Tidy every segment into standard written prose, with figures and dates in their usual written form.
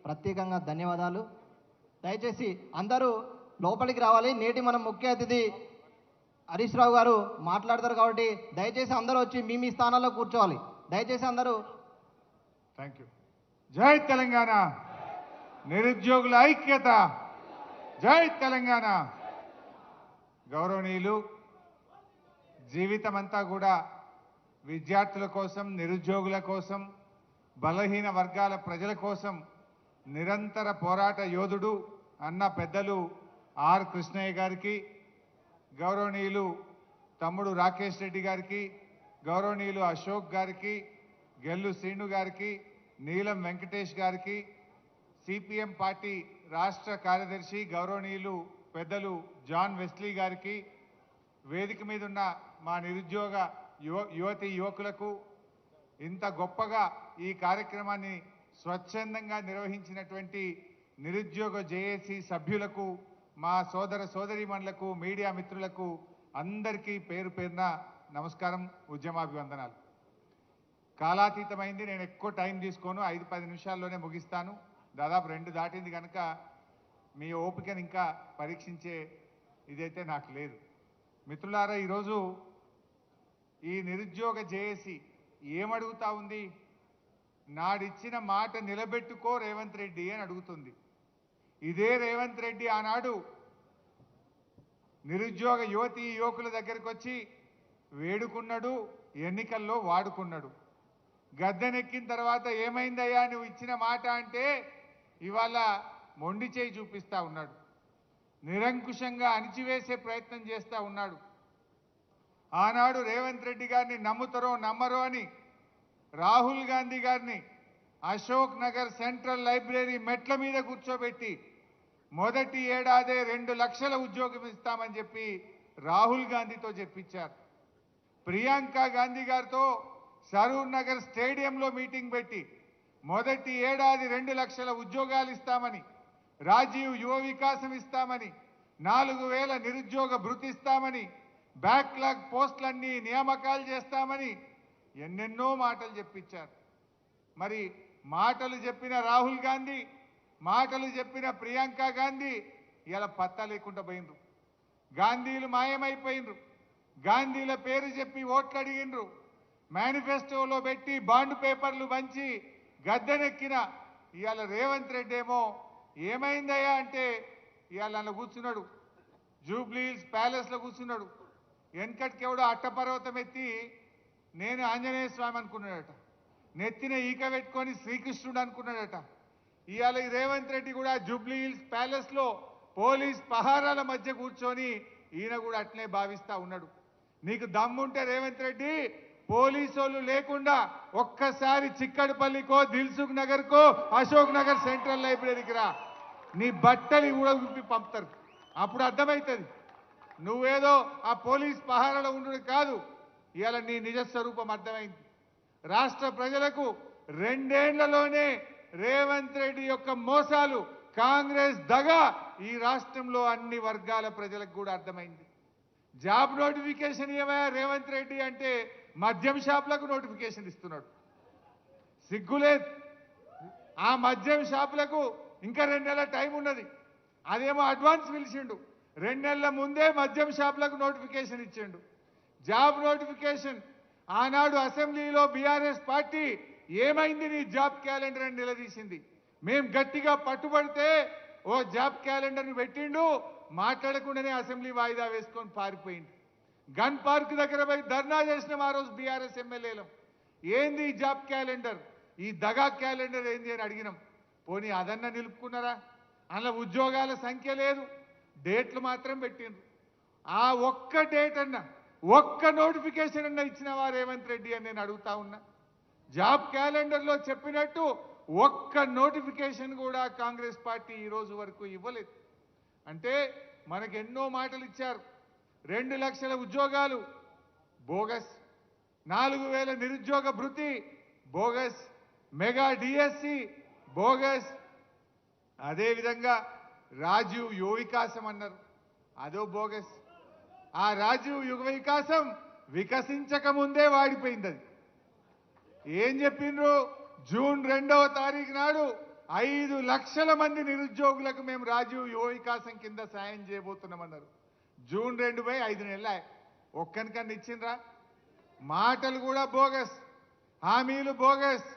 ప్రత్యేకంగా ధన్యవాదాలు. దయచేసి అందరూ లోపలికి రావాలి. నేటి మన ముఖ్య అతిథి హరీష్ రావు గారు మాట్లాడతారు కాబట్టి దయచేసి అందరూ వచ్చి మీ మీ స్థానాల్లో కూర్చోవాలి. దయచేసి అందరూ. Thank you. జై తెలంగాణ. నిరుద్యోగుల ఐక్యత. జై తెలంగాణ. గౌరవనీయులు, జీవితమంతా కూడా విద్యార్థుల కోసం, నిరుద్యోగుల కోసం, బలహీన వర్గాల ప్రజల కోసం నిరంతర పోరాట యోధుడు అన్న పెద్దలు ఆర్ కృష్ణయ్య గారికి, గౌరవనీయులు తమ్ముడు రాకేష్ రెడ్డి గారికి, గౌరవనీయులు అశోక్ గారికి, గెల్లు శ్రీను గారికి, నీలం వెంకటేష్ గారికి, సిపిఎం పార్టీ రాష్ట్ర కార్యదర్శి గౌరవనీయులు పెద్దలు జాన్ వెస్లీ గారికి, వేదిక మీద ఉన్న మా నిరుద్యోగ యువతి యువకులకు, ఇంత గొప్పగా ఈ కార్యక్రమాన్ని స్వచ్ఛందంగా నిర్వహించినటువంటి నిరుద్యోగ జేఏసీ సభ్యులకు, మా సోదర సోదరీమణులకు, మీడియా మిత్రులకు అందరికీ పేరు పేరున నమస్కారం, ఉద్యమాభివందనాలు. కాలాతీతమైంది. నేను ఎక్కువ టైం తీసుకోను, 5-10 నిమిషాల్లోనే ముగిస్తాను. దాదాపు 2 దాటింది కనుక మీ ఓపికను ఇంకా పరీక్షించే ఇదైతే నాకు లేదు. మిత్రులారా, ఈరోజు ఈ నిరుద్యోగ జేఏసీ ఏమడుగుతా ఉంది? నాడిచ్చిన మాట నిలబెట్టుకో రేవంత్ రెడ్డి అని అడుగుతుంది. ఇదే రేవంత్ రెడ్డి ఆనాడు నిరుద్యోగ యువతి యువకుల దగ్గరికి వచ్చి వేడుకున్నాడు, ఎన్నికల్లో వాడుకున్నాడు. గద్దెనెక్కిన తర్వాత ఏమైందయ్యా నువ్వు ఇచ్చిన మాట అంటే ఇవాళ మొండి చేయి చూపిస్తా ఉన్నాడు. నిరంకుశంగా అణిచివేసే ప్రయత్నం చేస్తూ ఉన్నాడు. ఆనాడు రేవంత్ రెడ్డి గారిని నమ్ముతారో నమ్మరో అని రాహుల్ గాంధీ గారిని అశోక్ నగర్ సెంట్రల్ లైబ్రరీ మెట్ల మీద కూర్చోబెట్టి మొదటి ఏడాదే 2 లక్షల ఉద్యోగం ఇస్తామని చెప్పి రాహుల్ గాంధీతో చెప్పించారు. ప్రియాంక గాంధీ గారితో సరూర్ నగర్ స్టేడియంలో మీటింగ్ పెట్టి మొదటి ఏడాది 2 లక్షల ఉద్యోగాలు ఇస్తామని, రాజీవ్ యువ వికాసం ఇస్తామని, 4000 నిరుద్యోగ భృతి ఇస్తామని, బ్యాక్లాగ్ పోస్టులన్నీ నియామకాలు చేస్తామని ఎన్నెన్నో మాటలు చెప్పించారు. మరి మాటలు చెప్పిన రాహుల్ గాంధీ, మాటలు చెప్పిన ప్రియాంక గాంధీ ఇలా పత్తా లేకుండా పోయినరు. గాంధీలు మాయమైపోయినరు. గాంధీల పేరు చెప్పి ఓట్లు అడిగినరు. మేనిఫెస్టోలో పెట్టి బాండ్ పేపర్లు పంచి గద్దెనెక్కిన ఇవాళ రేవంత్ రెడ్డి ఏమో ఏమైందయ్యా అంటే ఇవాళ అలా కూర్చున్నాడు, జూబ్లీ హిల్స్ ప్యాలెస్లో కూర్చున్నాడు. వెనకటికెవడో అట్టపర్వతం ఎత్తి నేను ఆంజనేయ స్వామి అనుకున్నాడట, నెత్తిన ఈక పెట్టుకొని శ్రీకృష్ణుడు అనుకున్నాడట. ఇవాళ ఈ రేవంత్ రెడ్డి కూడా జూబ్లీ హిల్స్ ప్యాలెస్లో పోలీస్ పహారాల మధ్య కూర్చొని ఈయన కూడా అట్లే భావిస్తా ఉన్నాడు. నీకు దమ్ముంటే రేవంత్ రెడ్డి పోలీసోళ్ళు లేకుండా ఒక్కసారి చిక్కడపల్లికో, దిల్సుఖ్ నగర్కో, అశోక్ నగర్ సెంట్రల్ లైబ్రరీకి రా. నీ బట్టలు కూడా విప్పి పంపుతారు. అప్పుడు అర్థమవుతుంది నువ్వేదో ఆ పోలీస్ పహారాలో ఉండు కాదు. ఇవాళ నీ నిజ స్వరూపం అర్థమైంది. రాష్ట్ర ప్రజలకు 2 ఏళ్లలోనే రేవంత్ రెడ్డి యొక్క మోసాలు, కాంగ్రెస్ దగ ఈ రాష్ట్రంలో అన్ని వర్గాల ప్రజలకు కూడా అర్థమైంది. జాబ్ నోటిఫికేషన్ ఏమయ్యా రేవంత్ రెడ్డి అంటే మద్యం షాపులకు నోటిఫికేషన్ ఇస్తున్నాడు. సిగ్గులేదు. ఆ మద్యం షాపులకు ఇంకా 2 నెలల టైం ఉన్నది. అదేమో అడ్వాన్స్ పిలిచిండు. 2 నెలల ముందే మద్యం షాపులకు నోటిఫికేషన్ ఇచ్చిండు. జాబ్ నోటిఫికేషన్ ఆనాడు అసెంబ్లీలో బీఆర్ఎస్ పార్టీ ఏమైంది నీ జాబ్ క్యాలెండర్ అని నిలదీసింది. మేం గట్టిగా పట్టుబడితే ఓ జాబ్ క్యాలెండర్ని పెట్టిండు. మాట్లాడకుండానే అసెంబ్లీ వాయిదా వేసుకొని పారిపోయింది. గన్ పార్క్ దగ్గర పోయి ధర్నా చేసినాం ఆ రోజు బీఆర్ఎస్ ఎమ్మెల్యేలు. ఏంది ఈ జాబ్ క్యాలెండర్, ఈ దగా క్యాలెండర్ ఏంది అని అడిగినాం. పోనీ అదన్నా నిలుపుకున్నారా? అందులో ఉద్యోగాల సంఖ్య లేదు, డేట్లు మాత్రం పెట్టిండ్రు. ఆ ఒక్క డేట్ అన్నా, ఒక్క నోటిఫికేషన్ అన్నా ఇచ్చినవా రేవంత్ రెడ్డి అని నేను అడుగుతా ఉన్నా. జాబ్ క్యాలెండర్లో చెప్పినట్టు ఒక్క నోటిఫికేషన్ కూడా కాంగ్రెస్ పార్టీ ఈ రోజు వరకు ఇవ్వలేదు. అంటే మనకు ఎన్నో మాటలు ఇచ్చారు. 2 లక్షల ఉద్యోగాలు బోగస్, 4000 నిరుద్యోగ భృతి బోగస్, మెగా డిఎస్సి బోగస్, అదేవిధంగా రాజీవ్ యువ వికాసం అన్నారు, అదో బోగస్. ఆ రాజీవ్ యువ వికాసం వికసించక ముందే వాడిపోయింది. అది ఏం చెప్పిండ్రు? జూన్ 2వ తారీఖు నాడు 5 లక్షల మంది నిరుద్యోగులకు మేము రాజీవ్ యువ వికాసం కింద సాయం చేయబోతున్నామన్నారు. జూన్ 2 పోయి 5 నెలలు ఒక్కనికన్నా ఇచ్చిండ్రా? మాటలు కూడా బోగస్, హామీలు బోగస్.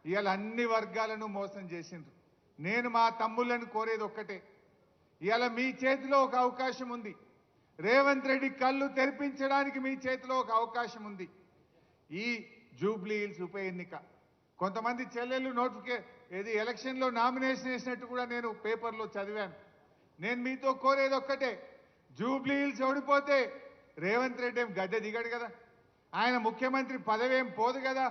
ఇవాళ అన్ని వర్గాలను మోసం చేసిండ్రు. నేను మా తమ్ముళ్ళని కోరేది ఒక్కటే, ఇవాళ మీ చేతిలో ఒక అవకాశం ఉంది. రేవంత్ రెడ్డి కళ్ళు తెరిపించడానికి మీ చేతిలో ఒక అవకాశం ఉంది. ఈ జూబ్లీ హిల్స్ ఉప ఎన్నిక కొంతమంది చెల్లెళ్ళు ఎలక్షన్లో నామినేషన్ వేసినట్టు కూడా నేను పేపర్లో చదివాను. నేను మీతో కోరేది ఒక్కటే, జూబ్లీ హిల్స్ ఓడిపోతే రేవంత్ రెడ్డి ఏం గద్దె దిగాడు కదా, ఆయన ముఖ్యమంత్రి పదవి ఏం పోదు కదా,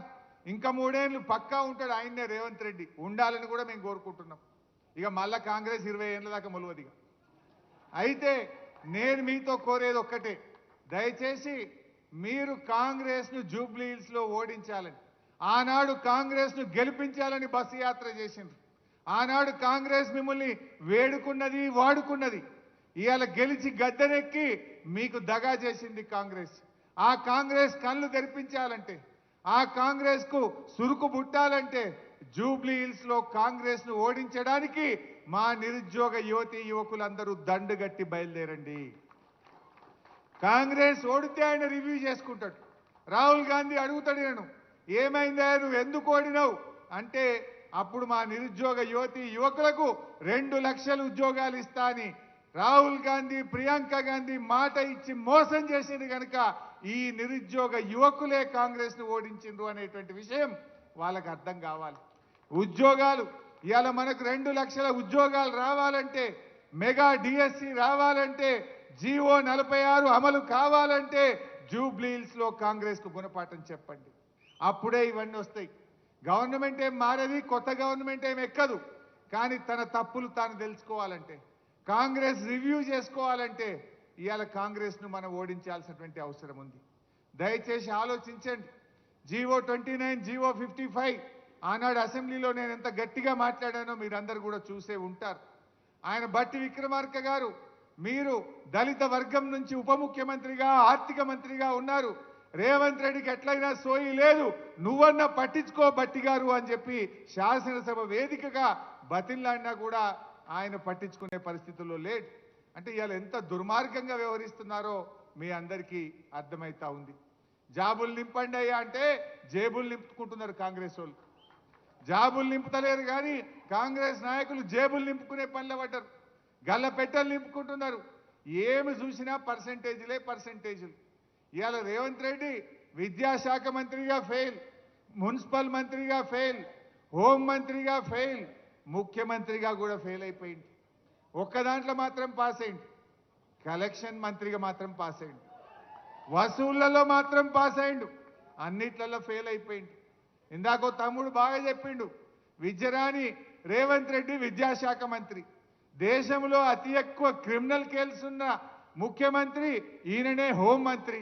ఇంకా 3 ఏళ్ళు పక్కా ఉంటాడు ఆయన్నే రేవంత్ రెడ్డి, ఉండాలని కూడా మేము కోరుకుంటున్నాం. ఇక మళ్ళా కాంగ్రెస్ 20 ఏళ్ళ దాకా మొలవదిగా. అయితే నేను మీతో కోరేది ఒక్కటే, దయచేసి మీరు కాంగ్రెస్ను జూబ్లీ హిల్స్లో ఓడించాలని, ఆనాడు కాంగ్రెస్ను గెలిపించాలని బస్సు యాత్ర చేసిండ్రు. ఆనాడు కాంగ్రెస్ మిమ్మల్ని వేడుకున్నది, వాడుకున్నది. ఇవాళ గెలిచి గద్దెనెక్కి మీకు దగా చేసింది కాంగ్రెస్. ఆ కాంగ్రెస్ కళ్ళు తెరిపించాలంటే, ఆ కాంగ్రెస్ కు సురుకు బుట్టాలంటే జూబ్లీ హిల్స్ లో కాంగ్రెస్ ను ఓడించడానికి మా నిరుద్యోగ యువతి యువకులందరూ దండుగట్టి బయలుదేరండి. కాంగ్రెస్ ఓడితే ఆయన రివ్యూ చేసుకుంటాడు. రాహుల్ గాంధీ అడుగుతాడు, నేను ఏమైందా నువ్వు ఎందుకు ఓడినావు అంటే, అప్పుడు మా నిరుద్యోగ యువతి యువకులకు 2 లక్షల ఉద్యోగాలు ఇస్తా అని రాహుల్ గాంధీ, ప్రియాంక గాంధీ మాట ఇచ్చి మోసం చేసింది కనుక ఈ నిరుద్యోగ యువకులే కాంగ్రెస్ ను ఓడించిండ్రు అనేటువంటి విషయం వాళ్ళకి అర్థం కావాలి. ఉద్యోగాలు ఇవాళ మనకు 2 లక్షల ఉద్యోగాలు రావాలంటే, మెగా డిఎస్సి రావాలంటే, జీవో 46 అమలు కావాలంటే జూబ్లీ హిల్స్ లో కాంగ్రెస్ కు గుణపాఠం చెప్పండి. అప్పుడే ఇవన్నీ వస్తాయి. గవర్నమెంట్ ఏం మారది, కొత్త గవర్నమెంట్ ఏం ఎక్కదు. కానీ తన తప్పులు తాను తెలుసుకోవాలంటే, కాంగ్రెస్ రివ్యూ చేసుకోవాలంటే ఇవాళ కాంగ్రెస్ను మనం ఓడించాల్సినటువంటి అవసరం ఉంది. దయచేసి ఆలోచించండి. జీవో 29, జీవో 55 ఆనాడు అసెంబ్లీలో నేను ఎంత గట్టిగా మాట్లాడానో మీరందరూ కూడా చూసే ఉంటారు. ఆయన బట్టి విక్రమార్క గారు, మీరు దళిత వర్గం నుంచి ఉప ముఖ్యమంత్రిగా, ఆర్థిక మంత్రిగా ఉన్నారు, రేవంత్ రెడ్డికి ఎట్లయినా సోయి లేదు, నువ్వన్నా పట్టించుకో బట్టి గారు అని చెప్పి శాసనసభ వేదికగా బతిన్లాడినా కూడా ఆయన పట్టించుకునే పరిస్థితుల్లో లేడు. అంటే ఇవాళ ఎంత దుర్మార్గంగా వ్యవహరిస్తున్నారో మీ అందరికీ అర్థమవుతా ఉంది. జాబులు నింపండి అయ్యా అంటే జేబులు నింపుకుంటున్నారు కాంగ్రెస్ వాళ్ళు. జాబులు నింపుతలేరు కానీ కాంగ్రెస్ నాయకులు జేబులు నింపుకునే పనిలో పడ్డారు. గల్ల పెట్టెలు నింపుకుంటున్నారు. ఏమి చూసినా పర్సెంటేజీలు. ఇవాళ రేవంత్ రెడ్డి విద్యాశాఖ మంత్రిగా ఫెయిల్, మున్సిపల్ మంత్రిగా ఫెయిల్, హోం మంత్రిగా ఫెయిల్, ముఖ్యమంత్రిగా కూడా ఫెయిల్ అయిపోయింది. ఒక్క దాంట్లో మాత్రం పాస్ అయింది, కలెక్షన్ మంత్రిగా మాత్రం పాస్ అయింది, వసూళ్లలో మాత్రం పాస్ అయిండు, అన్నిట్లలో ఫెయిల్ అయిపోయింది. ఇందాకో తమ్ముడు బాగా చెప్పిండు, విద్యరాని రేవంత్ రెడ్డి విద్యాశాఖ మంత్రి, దేశంలో అతి ఎక్కువ క్రిమినల్ కేసులు ఉన్న ముఖ్యమంత్రి ఈయననే హోం మంత్రి,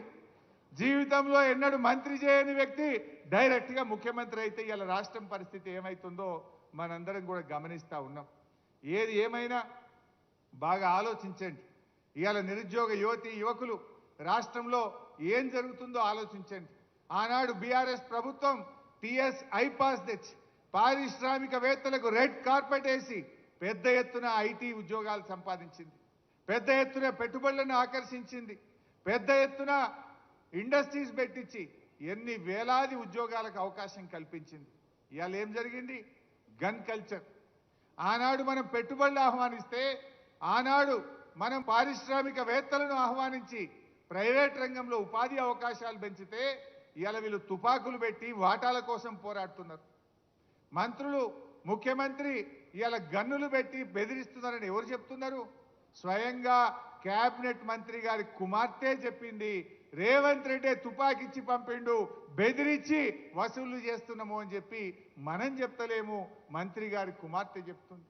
జీవితంలో ఎన్నడూ మంత్రి చేయని వ్యక్తి డైరెక్ట్గా ముఖ్యమంత్రి అయితే ఇలా రాష్ట్రం పరిస్థితి ఏమవుతుందో మనందరం కూడా గమనిస్తూ ఉన్నాం. ఏది ఏమైనా బాగా ఆలోచించండి. ఇవాళ నిరుద్యోగ యువతి యువకులు రాష్ట్రంలో ఏం జరుగుతుందో ఆలోచించండి. ఆనాడు బీఆర్ఎస్ ప్రభుత్వం టీఎస్ ఐపాస్ తెచ్చి పారిశ్రామికవేత్తలకు రెడ్ కార్పెట్ వేసి పెద్ద ఎత్తున ఐటీ ఉద్యోగాలు సంపాదించింది, పెద్ద ఎత్తున పెట్టుబడులను ఆకర్షించింది, పెద్ద ఎత్తున ఇండస్ట్రీస్ పెట్టించి ఎన్ని వేలాది ఉద్యోగాలకు అవకాశం కల్పించింది. ఇవాళ ఏం జరిగింది? Gun culture. ఆనాడు మనం పెట్టుబడులు ఆహ్వానిస్తే, ఆనాడు మనం పారిశ్రామికవేత్తలను ఆహ్వానించి ప్రైవేట్ రంగంలో ఉపాధి అవకాశాలు పెంచితే ఇవాళ వీళ్ళు తుపాకులు పెట్టి వాటాల కోసం పోరాడుతున్నారు. మంత్రులు, ముఖ్యమంత్రి ఇవాళ గన్నులు పెట్టి బెదిరిస్తున్నారని ఎవరు చెప్తున్నారు? స్వయంగా కేబినెట్ మంత్రి గారి కుమార్తె చెప్పింది, రేవంత్ రెడ్డి తుపాకిచ్చి పంపిండు, బెదిరించి వసూళ్లు చేస్తున్నాము అని చెప్పి మనం చెప్తలేము, మంత్రి గారి కుమార్తె చెప్తుంది.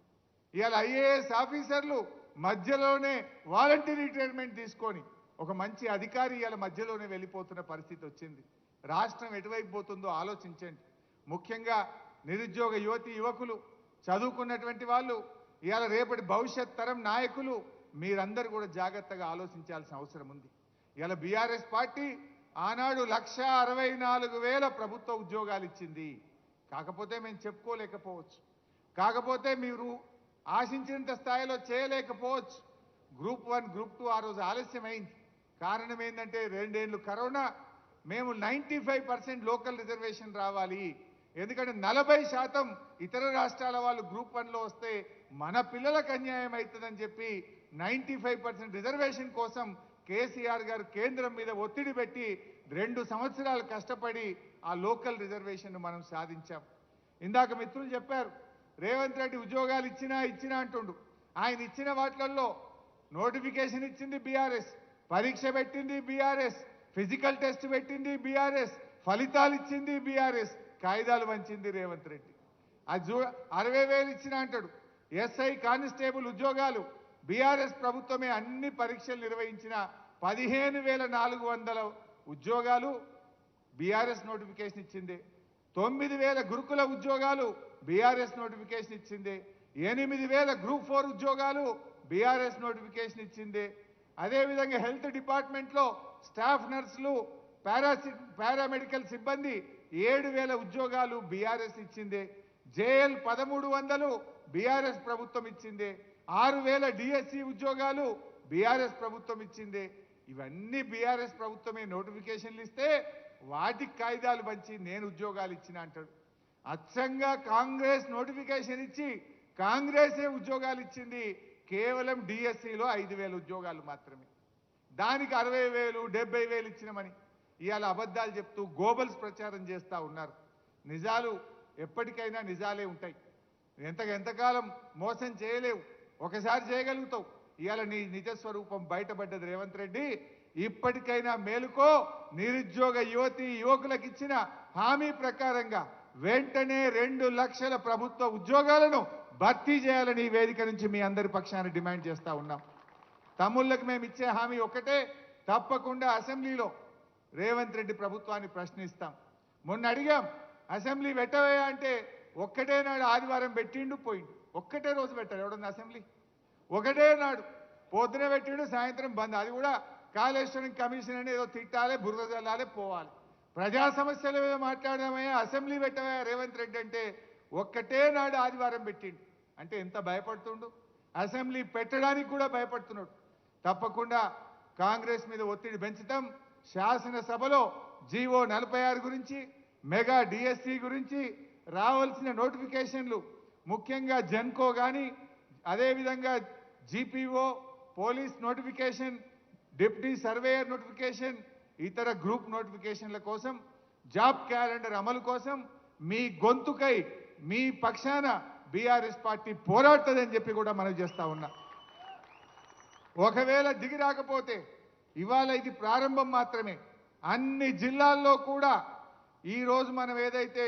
ఇవాళ ఐఏఎస్ ఆఫీసర్లు మధ్యలోనే వాలంటీర్ రిటైర్మెంట్ తీసుకొని ఒక మంచి అధికారి ఇవాళ మధ్యలోనే వెళ్ళిపోతున్న పరిస్థితి వచ్చింది. రాష్ట్రం ఎటువైపు పోతుందో ఆలోచించండి. ముఖ్యంగా నిరుద్యోగ యువతి యువకులు, చదువుకున్నటువంటి వాళ్ళు, ఇవాళ రేపటి భవిష్యత్ తరం నాయకులు మీరందరూ కూడా జాగ్రత్తగా ఆలోచించాల్సిన అవసరం ఉంది. ఇవాళ బీఆర్ఎస్ పార్టీ ఆనాడు 1,64,000 ప్రభుత్వ ఉద్యోగాలు ఇచ్చింది. కాకపోతే మేము చెప్పుకోలేకపోవచ్చు. కాకపోతే మీరు ఆశించినంత స్థాయిలో చేయలేకపోవచ్చు. గ్రూప్ 1 గ్రూప్ 2 ఆ రోజు ఆలస్యమైంది. కారణం ఏంటంటే 2 ఏళ్ళు కరోనా. మేము 95% లోకల్ రిజర్వేషన్ రావాలి, ఎందుకంటే 40% ఇతర రాష్ట్రాల వాళ్ళు గ్రూప్ 1లో వస్తే మన పిల్లలకు అన్యాయం అవుతుందని చెప్పి 95% రిజర్వేషన్ కోసం కేసీఆర్ గారు కేంద్రం మీద ఒత్తిడి పెట్టి 2 సంవత్సరాలు కష్టపడి ఆ లోకల్ రిజర్వేషన్ మనం సాధించాం. ఇందాక మిత్రులు చెప్పారు, రేవంత్ రెడ్డి ఉద్యోగాలు ఇచ్చినా అంటుండు. ఆయన ఇచ్చిన వాటిల్లో నోటిఫికేషన్ ఇచ్చింది బీఆర్ఎస్, పరీక్ష పెట్టింది బీఆర్ఎస్, ఫిజికల్ టెస్ట్ పెట్టింది బీఆర్ఎస్, ఫలితాలు ఇచ్చింది బీఆర్ఎస్, కాయిదాలు వంచింది రేవంత్ రెడ్డి. అది 60,000 ఇచ్చినా అంటాడు. ఎస్ఐ కానిస్టేబుల్ ఉద్యోగాలు బీఆర్ఎస్ ప్రభుత్వమే అన్ని పరీక్షలు నిర్వహించిన 15,400 ఉద్యోగాలు బీఆర్ఎస్ నోటిఫికేషన్ ఇచ్చింది. 9,000 గురుకుల ఉద్యోగాలు బీఆర్ఎస్ నోటిఫికేషన్ ఇచ్చింది. 8,000 గ్రూప్ 4 ఉద్యోగాలు బీఆర్ఎస్ నోటిఫికేషన్ ఇచ్చింది. అదేవిధంగా హెల్త్ డిపార్ట్మెంట్లో స్టాఫ్ నర్సులు, పారామెడికల్ సిబ్బంది 7,000 ఉద్యోగాలు బీఆర్ఎస్ ఇచ్చింది. జేఎల్ 1300 బీఆర్ఎస్ ప్రభుత్వం ఇచ్చింది. 6,000 డిఎస్సి ఉద్యోగాలు బీఆర్ఎస్ ప్రభుత్వం ఇచ్చింది. ఇవన్నీ బీఆర్ఎస్ ప్రభుత్వమే నోటిఫికేషన్లు ఇస్తే వాటికి కాయిదాలు పంచి నేను ఉద్యోగాలు ఇచ్చిన అంటాడు. అచ్చంగా కాంగ్రెస్ నోటిఫికేషన్ ఇచ్చి కాంగ్రెసే ఉద్యోగాలు ఇచ్చింది. కేవలం డిఎస్సిలో 5,000 ఉద్యోగాలు మాత్రమే. దానికి 60,000 70,000 ఇచ్చినామని ఇవాళ అబద్ధాలు చెప్తూ గోబల్స్ ప్రచారం చేస్తూ ఉన్నారు. నిజాలు ఎప్పటికైనా నిజాలే ఉంటాయి. ఎంతకాలం మోసం చేయలేవు, ఒకసారి చేయగలుగుతావు. ఇవాళ నీ నిజస్వరూపం బయటపడ్డది రేవంత్ రెడ్డి. ఇప్పటికైనా మేలుకో. నిరుద్యోగ యువకులకు ఇచ్చిన హామీ ప్రకారంగా వెంటనే 2 లక్షల ప్రభుత్వ ఉద్యోగాలను భర్తీ చేయాలని ఈ వేదిక నుంచి మీ అందరి పక్షాన డిమాండ్ చేస్తా ఉన్నాం. తమ్ముళ్ళకి మేము ఇచ్చే హామీ ఒకటే, తప్పకుండా అసెంబ్లీలో రేవంత్ రెడ్డి ప్రభుత్వాన్ని ప్రశ్నిస్తాం. మొన్న అడిగాం, అసెంబ్లీ పెట్టవయ్యా అంటే ఒక్కటే నాడు ఆదివారం పెట్టిండు పోయిండు. ఒక్కటే రోజు పెట్టారు ఎవడన్నా అసెంబ్లీ? ఒకటే నాడు పొద్దున పెట్టిండు, సాయంత్రం బంద్. అది కూడా కాళేశ్వరం కమిషన్ అని ఏదో తిట్టాలి, బురద జల్లాలి, పోవాలి. ప్రజా సమస్యల మీద మాట్లాడదామయ్యా, అసెంబ్లీ పెట్టవయ్యా రేవంత్ రెడ్డి అంటే ఒక్కటే నాడు ఆదివారం పెట్టిండు. అంటే ఎంత భయపడుతుండు, అసెంబ్లీ పెట్టడానికి కూడా భయపడుతున్నాడు. తప్పకుండా కాంగ్రెస్ మీద ఒత్తిడి పెంచుతాం. శాసనసభలో జీవో 46 గురించి, మెగా డిఎస్సి గురించి రావాల్సిన నోటిఫికేషన్లు, ముఖ్యంగా జెన్కో కానీ, అదేవిధంగా GPO, police notification, deputy surveyor notification, ఇతర గ్రూప్ నోటిఫికేషన్ల కోసం, జాబ్ క్యాలెండర్ అమలు కోసం మీ గొంతుకై మీ పక్షాన బీఆర్ఎస్ పార్టీ పోరాడుతుందని చెప్పి కూడా మనం చేస్తా ఉన్నా. ఒకవేళ దిగి రాకపోతే ఇవాళ ఇది ప్రారంభం మాత్రమే. అన్ని జిల్లాల్లో కూడా ఈరోజు మనం ఏదైతే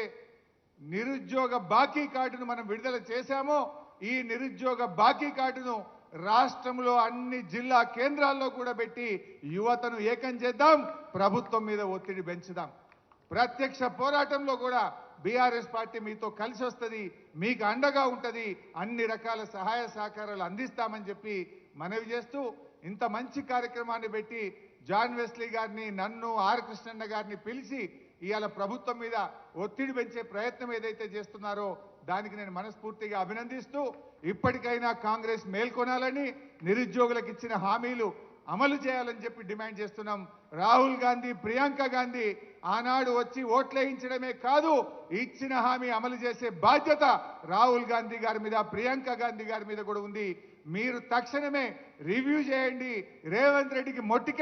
నిరుద్యోగ బాకీ కార్డును మనం విడుదల చేశామో, ఈ నిరుద్యోగ బాకీ కార్డును రాష్ట్రంలో అన్ని జిల్లా కేంద్రాల్లో కూడా పెట్టి యువతను ఏకం చేద్దాం, ప్రభుత్వం మీద ఒత్తిడి పెంచుదాం. ప్రత్యక్ష పోరాటంలో కూడా బీఆర్ఎస్ పార్టీ మీతో కలిసి వస్తుంది, మీకు అండగా ఉంటుంది, అన్ని రకాల సహాయ సహకారాలు అందిస్తామని చెప్పి మనవి చేస్తూ, ఇంత మంచి కార్యక్రమాన్ని పెట్టి జాన్ వెస్లీ గారిని, నన్ను, ఆర్ కృష్ణన్న గారిని పిలిచి ఇవాళ ప్రభుత్వం మీద ఒత్తిడి పెంచే ప్రయత్నం ఏదైతే చేస్తున్నారో దానికి నేను మనస్ఫూర్తిగా అభినందిస్తూ, ఇప్పటికైనా కాంగ్రెస్ మేల్కొనాలని, నిరుద్యోగులకు ఇచ్చిన హామీలు అమలు చేయాలని చెప్పి డిమాండ్ చేస్తున్నాం. రాహుల్ గాంధీ, ప్రియాంక గాంధీ ఆనాడు వచ్చి ఓట్లేయించడమే కాదు, ఇచ్చిన హామీ అమలు చేసే బాధ్యత రాహుల్ గాంధీ గారి మీద, ప్రియాంక గాంధీ గారి మీద కూడా ఉంది. మీరు తక్షణమే రివ్యూ చేయండి, రేవంత్ రెడ్డికి మొట్టికి